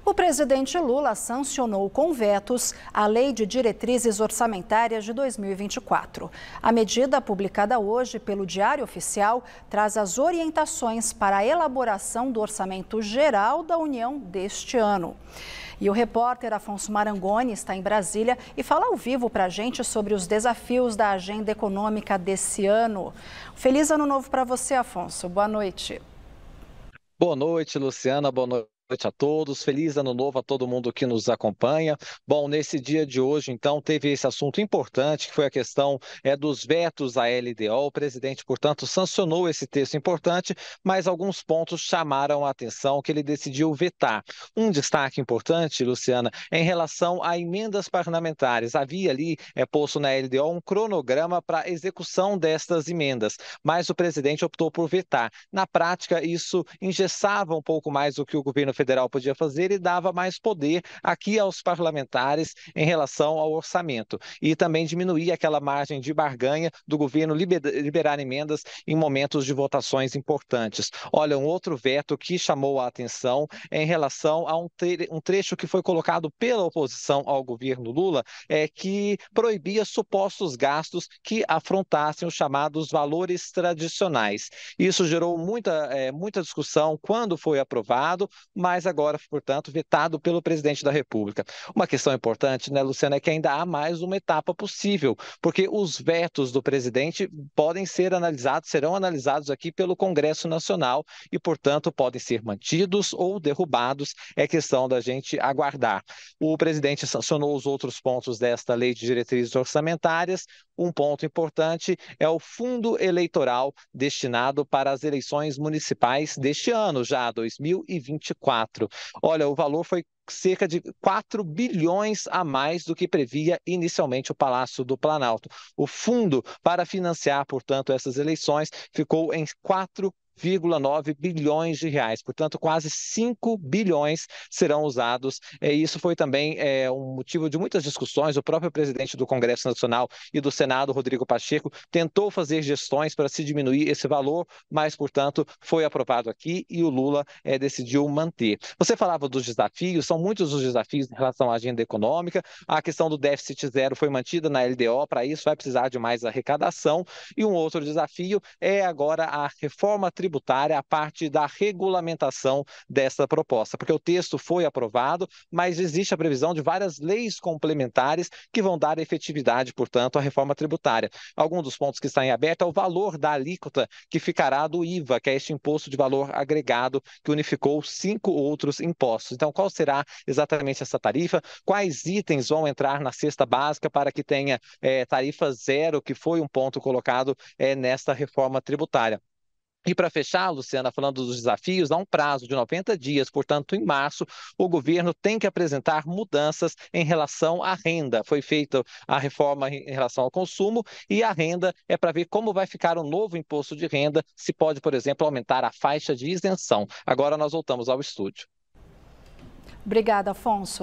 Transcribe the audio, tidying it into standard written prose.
O presidente Lula sancionou com vetos a Lei de Diretrizes Orçamentárias de 2024. A medida, publicada hoje pelo Diário Oficial, traz as orientações para a elaboração do Orçamento Geral da União deste ano. E o repórter Afonso Marangoni está em Brasília e fala ao vivo para a gente sobre os desafios da agenda econômica desse ano. Feliz ano novo para você, Afonso. Boa noite. Boa noite, Luciana. Boa noite a todos. Feliz ano novo a todo mundo que nos acompanha. Bom, nesse dia de hoje, então, teve esse assunto importante, que foi a questão dos vetos à LDO. O presidente, portanto, sancionou esse texto importante, mas alguns pontos chamaram a atenção que ele decidiu vetar. Um destaque importante, Luciana, é em relação a emendas parlamentares. Havia ali posto na LDO um cronograma para execução destas emendas, mas o presidente optou por vetar. Na prática, isso engessava um pouco mais o que o governo federal podia fazer e dava mais poder aqui aos parlamentares em relação ao orçamento. E também diminuía aquela margem de barganha do governo liberar emendas em momentos de votações importantes. Olha, um outro veto que chamou a atenção é em relação a um trecho que foi colocado pela oposição ao governo Lula, que proibia supostos gastos que afrontassem os chamados valores tradicionais. Isso gerou muita discussão quando foi aprovado, mas agora, portanto, vetado pelo presidente da República. Uma questão importante, né, Luciana, é que ainda há mais uma etapa possível, porque os vetos do presidente podem ser analisados, serão analisados aqui pelo Congresso Nacional e, portanto, podem ser mantidos ou derrubados. É questão da gente aguardar. O presidente sancionou os outros pontos desta Lei de Diretrizes Orçamentárias. Um ponto importante é o fundo eleitoral destinado para as eleições municipais deste ano, já 2024. Olha, o valor foi cerca de 4 bilhões a mais do que previa inicialmente o Palácio do Planalto. O fundo para financiar, portanto, essas eleições ficou em 4,9 bilhões de reais, portanto, quase 5 bilhões serão usados. Isso foi também um motivo de muitas discussões. O próprio presidente do Congresso Nacional e do Senado, Rodrigo Pacheco, tentou fazer gestões para se diminuir esse valor, mas, portanto, foi aprovado aqui e o Lula decidiu manter. Você falava dos desafios, são muitos os desafios em relação à agenda econômica. A questão do déficit zero foi mantida na LDO, para isso vai precisar de mais arrecadação. E um outro desafio é agora a reforma tributária, a parte da regulamentação dessa proposta, porque o texto foi aprovado, mas existe a previsão de várias leis complementares que vão dar efetividade, portanto, à reforma tributária. Algum dos pontos que está em aberto é o valor da alíquota que ficará do IVA, que é este imposto de valor agregado que unificou 5 outros impostos. Então, qual será exatamente essa tarifa? Quais itens vão entrar na cesta básica para que tenha tarifa zero, que foi um ponto colocado nesta reforma tributária? E para fechar, Luciana, falando dos desafios, há um prazo de 90 dias, portanto, em março, o governo tem que apresentar mudanças em relação à renda. Foi feita a reforma em relação ao consumo e a renda é para ver como vai ficar o novo imposto de renda, se pode, por exemplo, aumentar a faixa de isenção. Agora nós voltamos ao estúdio. Obrigada, Afonso.